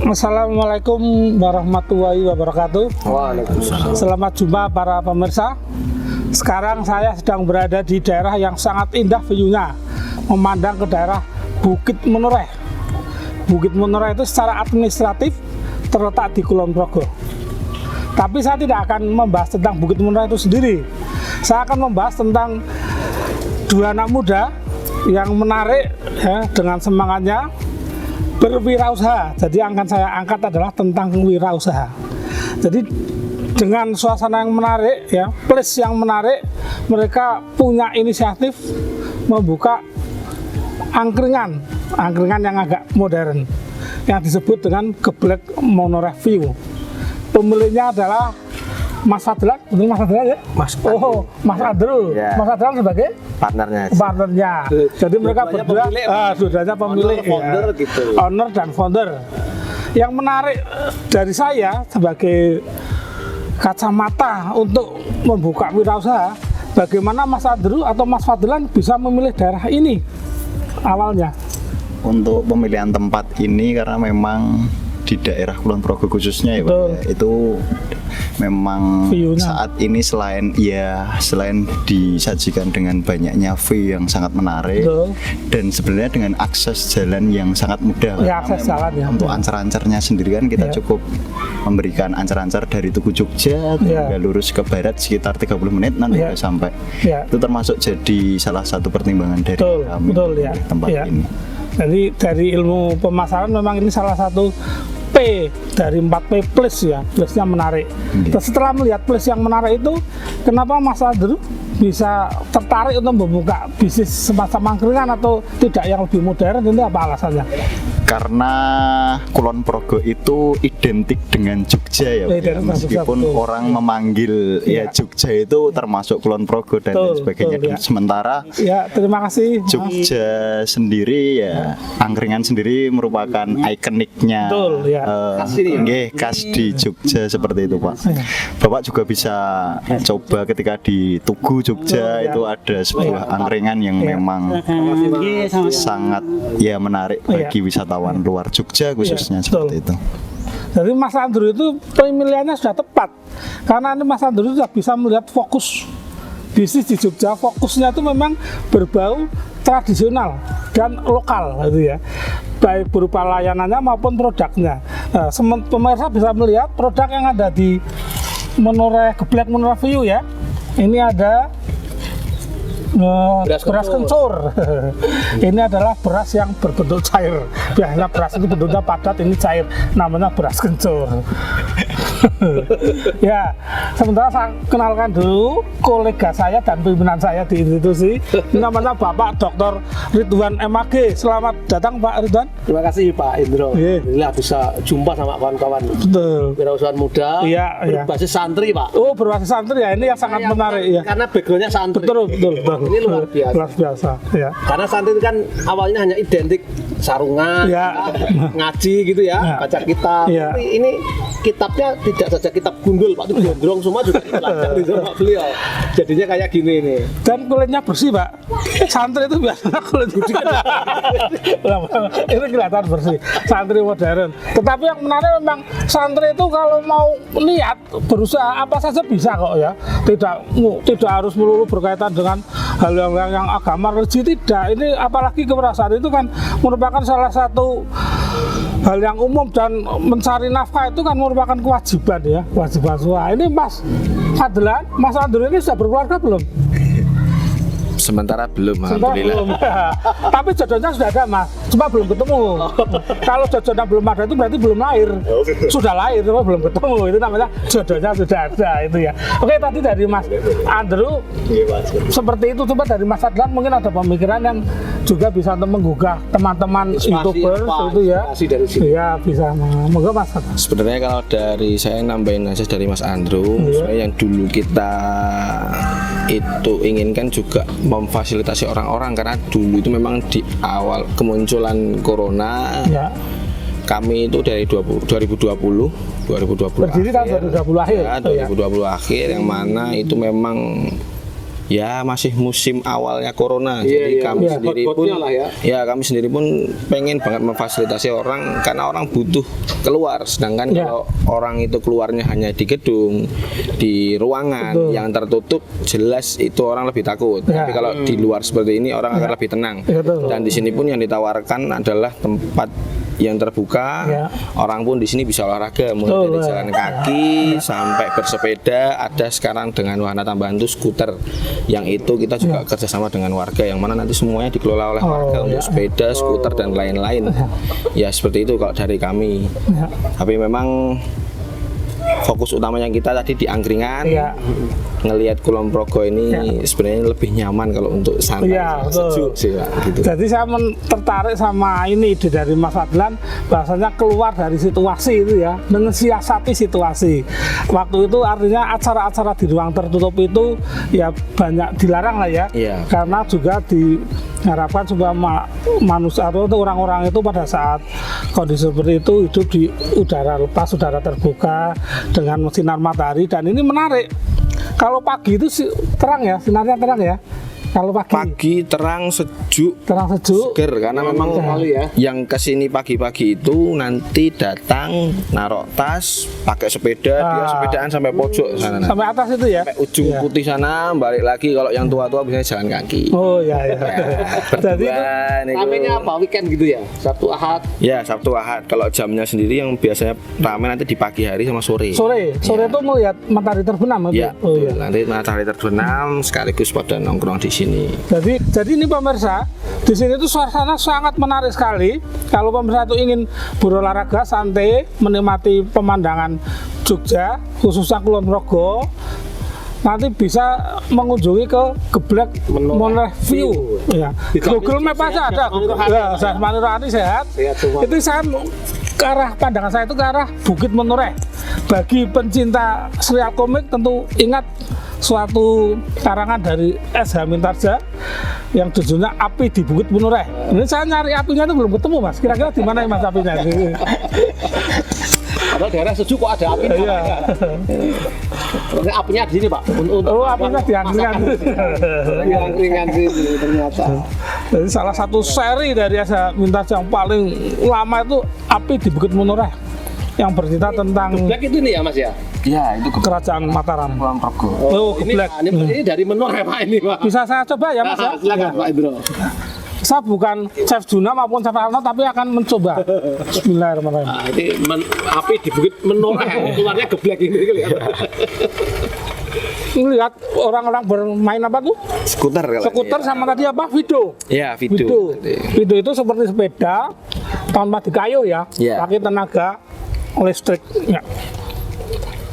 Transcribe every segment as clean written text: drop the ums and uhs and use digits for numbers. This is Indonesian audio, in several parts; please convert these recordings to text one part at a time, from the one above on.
Assalamualaikum warahmatullahi wabarakatuh. Waalaikumsalam. Selamat jumpa para pemirsa. Sekarang saya sedang berada di daerah yang sangat indah view-nya, memandang ke daerah Bukit Menoreh. Bukit Menoreh itu secara administratif terletak di Kulon Progo. Tapi saya tidak akan membahas tentang Bukit Menoreh itu sendiri. Saya akan membahas tentang dua anak muda yang menarik ya, dengan semangatnya berwirausaha. Jadi yang akan saya angkat adalah tentang wirausaha. Jadi dengan suasana yang menarik ya, place yang menarik, mereka punya inisiatif membuka angkringan yang agak modern yang disebut dengan Geblek Menoreh View. Pemiliknya adalah Mas Fadlan, betul Mas Fadlan ya? Mas Andrew. Oh, Mas Andrew. Ya. Mas Fadlan sebagai partnernya. Jadi mereka berdua saudaranya pemilik, founder ya. gitu. Owner dan founder. Yang menarik dari saya sebagai kacamata untuk membuka wirausaha, bagaimana Mas Andrew atau Mas Fadlan bisa memilih daerah ini awalnya? Untuk pemilihan tempat ini karena memang di daerah Kulon Progo khususnya ya Pak, ya, itu memang view-nya. Saat ini selain disajikan dengan banyaknya view yang sangat menarik. Betul. Dan sebenarnya dengan akses jalan yang sangat mudah Ya, karena akses memang jalan ya. untuk ancar-ancarnya sendiri kan kita Ya. cukup memberikan ancar-ancar dari Tugu Jogja hingga lurus ke barat sekitar 30 menit nanti Ya. udah sampai. Ya. Itu termasuk jadi salah satu pertimbangan dari kami Betul ya. memilih tempat Ya. ini. Jadi dari ilmu pemasaran memang ini salah satu P dari 4P plus ya, plusnya menarik. Terus setelah melihat plus yang menarik itu, kenapa Mas Andrew bisa tertarik untuk membuka bisnis semacam angkringan atau tidak yang lebih modern? Itu apa alasannya? Karena Kulon Progo itu identik dengan Jogja ya, Pak, Identik dengan meskipun Jogja, betul. orang memanggil ya Jogja itu termasuk Kulon Progo dan lain sebagainya. betul, ya. Sementara Ya, terima kasih. Jogja sendiri ya, angkringan sendiri merupakan ikoniknya. Betul, ya. Khas di Jogja seperti itu Pak. Bapak juga bisa coba ketika di Tugu Jogja itu ada sebuah angkringan yang memang sangat ya menarik bagi wisatawan luar Jogja khususnya seperti itu. Jadi Mas Andrew itu pemilihannya sudah tepat, karena ini Mas Andrew sudah bisa melihat fokus bisnis di Jogja. Fokusnya itu memang berbau tradisional dan lokal gitu ya, baik berupa layanannya maupun produknya. Nah, pemirsa bisa melihat produk yang ada di Geblek Menoreh View ya. Ini ada beras kencur. Ini adalah beras yang berbentuk cair. Biasanya beras itu bentuknya padat, ini cair. Namanya beras kencur. Ya, sementara saya kenalkan dulu kolega saya dan pimpinan saya di institusi. Ini namanya Bapak Dr. Ridwan MAG. Selamat datang Pak Ridwan. Terima kasih Pak Indro. Alhamdulillah bisa jumpa sama kawan-kawan wirausahaan muda berbasis santri Pak. Oh, berbasis santri ya. Ini yang sangat menarik ya. Karena backgroundnya santri. Betul. Ini luar biasa. Luar biasa. Ya. Karena santri kan awalnya hanya identik sarungan, ngaji gitu ya, baca kitab. Tapi ini kitabnya tidak saja kitab gundul Pak, itu gondrong semua juga dipelajari sama beliau. Jadinya kayak gini nih. Dan kulitnya bersih Pak. Santri itu biasanya kulit bersih. Itu kelihatan bersih. Santri modern. Tetapi yang menarik memang santri itu kalau mau niat berusaha apa saja bisa kok ya. Tidak harus melulu berkaitan dengan hal yang agama religi, tidak. Ini apalagi keperasaan itu kan merupakan salah satu hal yang umum, dan mencari nafkah itu kan merupakan kewajiban ya, kewajiban semua. Ini Mas Fadlan, Mas Andrew ini sudah berkeluarga belum? Sementara belum, alhamdulillah. Belum. Tapi jodohnya sudah ada Mas, cuma belum ketemu. Kalau jodohnya belum ada itu berarti belum lahir. Sudah lahir tapi belum ketemu, itu namanya jodohnya sudah ada itu ya. Oke, tadi dari Mas Andrew seperti itu. Coba dari Mas Fadlan mungkin ada pemikiran yang juga bisa untuk menggugah teman-teman YouTuber itu ya. Iya, bisa. Moga Mas Fadlan. Sebenarnya kalau dari saya nambahin aja dari Mas Andrew, sebenarnya yang dulu kita itu inginkan juga memfasilitasi orang-orang, karena dulu itu memang di awal kemunculan corona kami itu dari 2020 berdiri tahun 2020 akhir ya, 2020 akhir yang mana itu memang ya masih musim awalnya corona, jadi kami sendiri pun kami sendiri pun pengen banget memfasilitasi orang karena orang butuh keluar, sedangkan kalau orang itu keluarnya hanya di gedung, di ruangan yang tertutup, jelas itu orang lebih takut. Tapi kalau di luar seperti ini orang akan lebih tenang. Dan di sini pun yang ditawarkan adalah tempat yang terbuka, orang pun di sini bisa olahraga, mulai dari jalan kaki sampai bersepeda. Ada sekarang dengan wahana tambahan itu skuter, yang itu kita juga kerjasama dengan warga, yang mana nanti semuanya dikelola oleh warga untuk sepeda, skuter dan lain-lain. Ya seperti itu kalau dari kami. Tapi memang fokus utamanya kita tadi di angkringan. Ngelihat Kulon Progo ini sebenarnya lebih nyaman kalau untuk santai, sejuk sih Pak, gitu. Jadi saya tertarik sama ini ide dari Mas Adlan, bahasanya keluar dari situasi itu ya, mensiasati situasi. Waktu itu artinya acara-acara di ruang tertutup itu ya banyak dilarang lah ya, karena juga diharapkan supaya manusia atau orang-orang itu pada saat kondisi seperti itu hidup di udara lepas, udara terbuka dengan sinar matahari. Dan ini menarik, kalau pagi itu terang ya, sinarnya terang ya. Kalau pagi terang sejuk, seger, karena memang yang kesini pagi-pagi itu nanti datang naruh tas, pakai sepeda, dia sepedaan sampai pojok sana, sampai atas itu ya, sampai ujung putih sana, balik lagi. Kalau yang tua-tua biasanya jalan kaki. Jadi namanya apa, weekend gitu ya, Sabtu Ahad. Ya Sabtu Ahad. Kalau jamnya sendiri yang biasanya ramai nanti di pagi hari sama sore. Sore itu melihat matahari terbenam. Nanti matahari terbenam sekaligus pada nongkrong di sini. Jadi ini pemirsa, di sini tuh suasana sangat menarik sekali. Kalau pemirsa itu ingin berolahraga santai, menikmati pemandangan Jogja, khususnya Kulon Progo, nanti bisa mengunjungi ke Geblek Monoreh View. Google Map aja ada. Jasmani rohani sehat. Itu saya ke arah, pandangan saya itu ke arah Bukit Menoreh. Bagi pencinta serial komik tentu ingat suatu karangan dari S.H. Mintarja yang judulnya Api di Bukit Menoreh. Ini saya nyari apinya itu belum ketemu Mas. Kira-kira di mana ya Mas apinya? Kalau daerah sejuk kok ada api? Apinya di sini Pak. Apinya di angkringan sini ternyata. Jadi salah satu seri dari S.H. Mintarja yang paling lama itu Api di Bukit Menoreh, yang bercerita tentang Geblek itu nih ya Mas ya? Iya, itu Kerajaan Mataram. Kulon Progo. Geblek. Ini dari Menoreh Pak ini Pak. Bisa saya coba ya Mas ya? Silakan Pak Ibro. Saya bukan chef Juna maupun chef Arno, tapi akan mencoba. Bismillahirrahmanirrahim. Ini api di Bukit Menoreh, keluarnya Geblek ini kelihatan. Lihat orang-orang bermain apa tuh? Skuter sama tadi apa? Video. Iya, video. Video itu seperti sepeda tanpa dikayu ya, pakai tenaga listrik. Ya.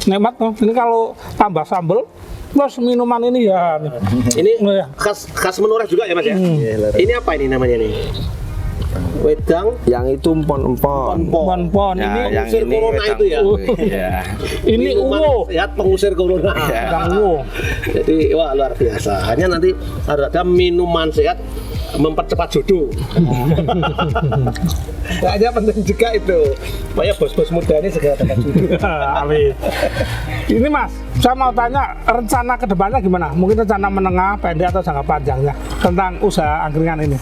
Nikmat tuh. Ini kalau tambah sambal plus minuman ini ya. Ini khas Menoreh juga ya Mas ya? Ini apa ini namanya nih? Wedang yang itu empon-empon. Ini pengusir corona itu ya. Ini uwo. Sehat pengusir corona. Jadi wah luar biasa. Hanya nanti ada minuman sehat mempercepat jodoh. Kayaknya penting juga itu. Supaya bos-bos muda ini segera dapat jodoh. Amin. Ini Mas, saya mau tanya rencana kedepannya gimana? Mungkin rencana menengah, pendek atau jangka panjangnya tentang usaha angkringan ini?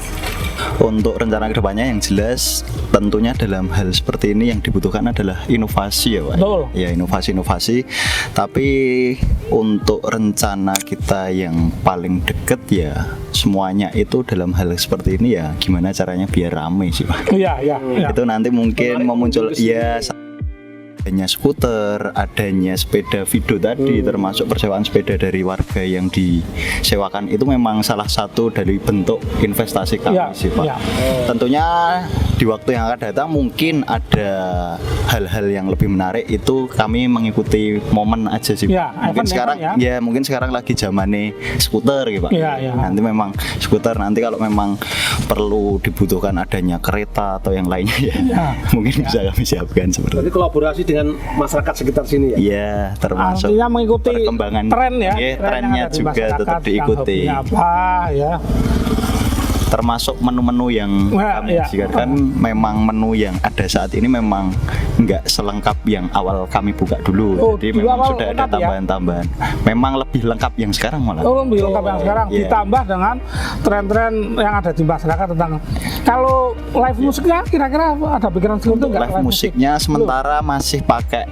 Untuk rencana kedepannya yang jelas tentunya dalam hal seperti ini yang dibutuhkan adalah inovasi ya Pak. Ya inovasi-inovasi. Tapi untuk rencana kita yang paling deket ya semuanya itu dalam hal seperti ini ya gimana caranya biar rame sih Pak. Iya. Itu nanti mungkin memuncul ya adanya skuter, adanya sepeda video tadi, termasuk persewaan sepeda dari warga yang disewakan itu memang salah satu dari bentuk investasi kami sih Pak. Tentunya di waktu yang akan datang mungkin ada hal-hal yang lebih menarik, itu kami mengikuti momen aja sih Pak. Mungkin sekarang lagi zamannya skuter gitu Pak. Nanti memang skuter, nanti kalau memang perlu dibutuhkan adanya kereta atau yang lainnya mungkin bisa kami siapkan seperti itu. Jadi kolaborasi dengan masyarakat sekitar sini ya? Iya, termasuk artinya mengikuti perkembangan tren ya, trennya juga tetap diikuti. Apa ya? termasuk menu-menu yang kami sajikan memang menu yang ada saat ini memang nggak selengkap yang awal kami buka dulu. Jadi memang sudah ada tambahan-tambahan. Memang lebih lengkap yang sekarang malah. Lebih lengkap yang sekarang ditambah dengan tren-tren yang ada di masyarakat tentang kalau live musiknya kira-kira ada pikiran seperti itu nggak? Live musiknya sementara masih pakai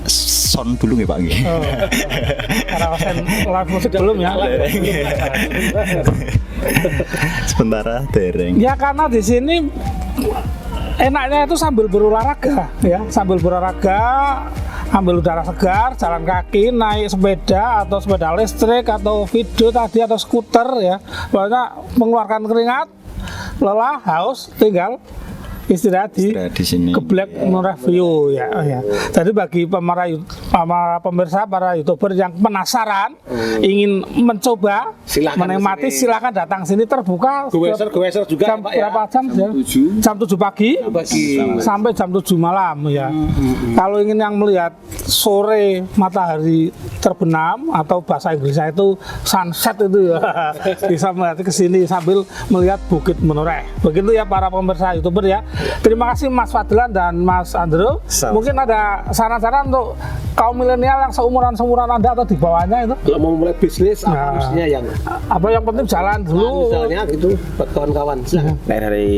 sound dulu ya Pak. Karena live musik belum ya. Sementara dereng. Ya karena di sini enaknya itu sambil berolahraga ya, sambil berolahraga, ambil udara segar, jalan kaki, naik sepeda atau sepeda listrik atau video tadi atau skuter ya, pokoknya mengeluarkan keringat, lelah, haus, tinggal istirahat di sini. Geblek Review ya. Jadi bagi pemirsa para YouTuber yang penasaran ingin mencoba menikmati silakan datang sini, terbuka geweser juga jam berapa jam ya? Jam 7 pagi sampai jam 7 malam ya. Kalau ingin yang melihat sore matahari terbenam atau bahasa Inggrisnya itu sunset itu ya bisa melihat ke sini sambil melihat Bukit Menoreh. Begitu ya para pemirsa YouTuber ya. Terima kasih Mas Fadlan dan Mas Andrew. Mungkin ada saran-saran untuk kaum milenial yang seumuran Anda atau di bawahnya itu? Kalau mau mulai bisnis apa mestinya yang penting jalan dulu. Misalnya gitu buat kawan-kawan. Nah, dari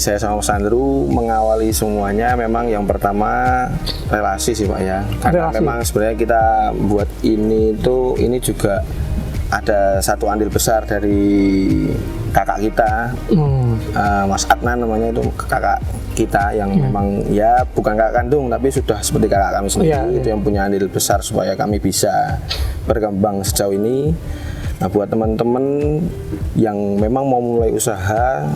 saya sama Mas Andrew mengawali semuanya memang yang pertama relasi sih Pak ya. Karena memang sebenarnya kita buat ini juga ada satu andil besar dari kakak kita, Mas Adnan namanya, itu kakak kita yang memang ya bukan kakak kandung tapi sudah seperti kakak kami sendiri, itu yang punya andil besar supaya kami bisa berkembang sejauh ini. Nah, buat teman-teman yang memang mau mulai usaha,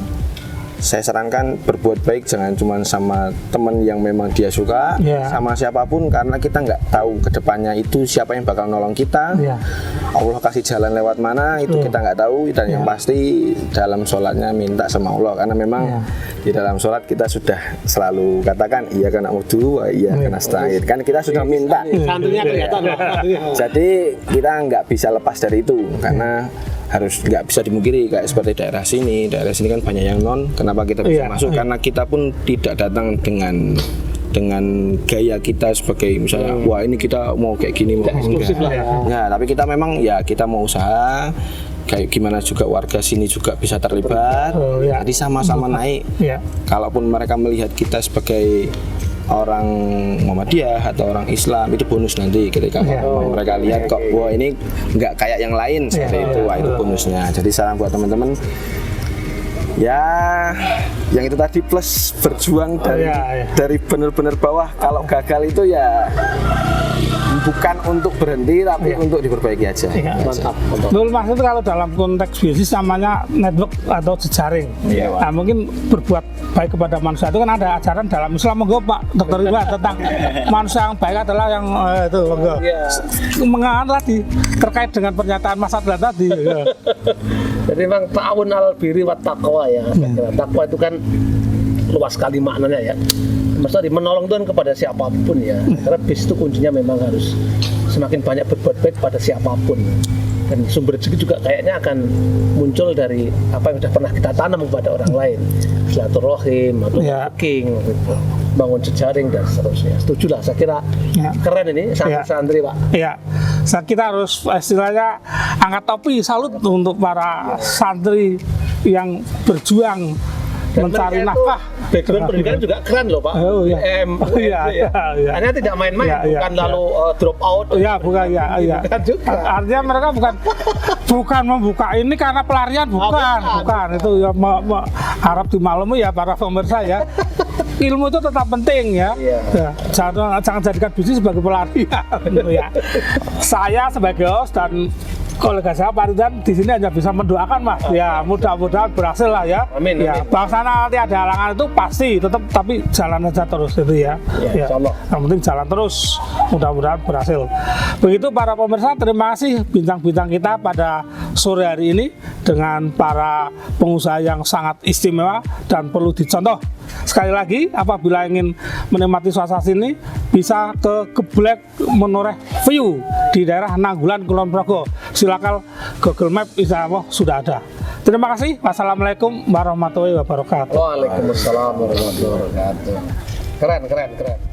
saya sarankan berbuat baik, jangan cuma sama teman yang memang dia suka, sama siapapun, karena kita nggak tahu kedepannya itu siapa yang bakal nolong kita. Allah kasih jalan lewat mana itu kita nggak tahu, dan yang pasti dalam sholatnya minta sama Allah, karena memang di dalam sholat kita sudah selalu katakan iya karena wudu, iya karena setahid, kan kita sudah minta. Santunya kelihatan. Jadi kita nggak bisa lepas dari itu, karena harus nggak bisa dimungkiri kayak seperti daerah sini kan banyak yang non, kenapa kita bisa masuk? Karena kita pun tidak datang dengan gaya kita sebagai misalnya wah ini kita mau kayak gini, mau eksklusif lah ya. Tapi kita memang ya kita mau usaha kayak gimana juga warga sini juga bisa terlibat, jadi sama-sama naik. Kalaupun mereka melihat kita sebagai orang Muhammadiyah atau orang Islam, itu bonus nanti ketika mereka lihat kok wah ini nggak kayak yang lain seperti itu, wah itu bonusnya. Jadi saran buat teman-teman ya yang itu tadi, plus berjuang dari benar-benar bawah. Kalau gagal itu ya bukan untuk berhenti tapi untuk diperbaiki aja. Mantap. Betul Mas, itu kalau dalam konteks bisnis namanya network atau jejaring. Nah, mungkin berbuat baik kepada manusia itu kan ada ajaran dalam Islam, monggo Pak Dr. Iwa, tentang manusia yang baik adalah yang itu monggo. Mengenai tadi terkait dengan pernyataan Mas Adlan tadi. Jadi memang ta'awun al birri wat taqwa ya. Takwa itu kan luas sekali maknanya ya. Maksudnya menolong Tuhan kepada siapapun ya. Karena bis itu kuncinya memang harus semakin banyak berbuat baik pada siapapun. Dan sumber rezeki juga kayaknya akan muncul dari apa yang sudah pernah kita tanam kepada orang lain. Silaturahim atau booking, bangun jejaring dan seterusnya. Setuju lah, saya kira keren ini santri Pak. Iya, kita harus istilahnya angkat topi, salut untuk para santri yang berjuang dan mencari nafkah. Background pendidikan juga keren loh Pak. Hanya tidak main-main, bukan lalu drop out. Bukan. Artinya mereka bukan membuka ini karena pelarian, bukan. Itu ya harap dimaklumi ya para pemirsa ya. Ilmu itu tetap penting ya. Jangan jadikan bisnis sebagai pelarian. Saya sebagai host dan kolega saya Pak Ridwan di sini hanya bisa mendoakan Mas. Ya mudah-mudahan berhasil lah ya. Amin. Bangsa nanti ada halangan itu pasti tetap, tapi jalan aja terus itu ya. Insyaallah. Yang penting jalan terus. Mudah-mudahan berhasil. Begitu para pemirsa, terima kasih bintang-bintang kita pada sore hari ini dengan para pengusaha yang sangat istimewa dan perlu dicontoh. Sekali lagi, apabila ingin menikmati suasana sini, bisa ke Geblek Menoreh View di daerah Nanggulan, Kulon Progo. Silakan Google Map, insya Allah sudah ada. Terima kasih. Wassalamualaikum warahmatullahi wabarakatuh. Waalaikumsalam warahmatullahi wabarakatuh. Keren.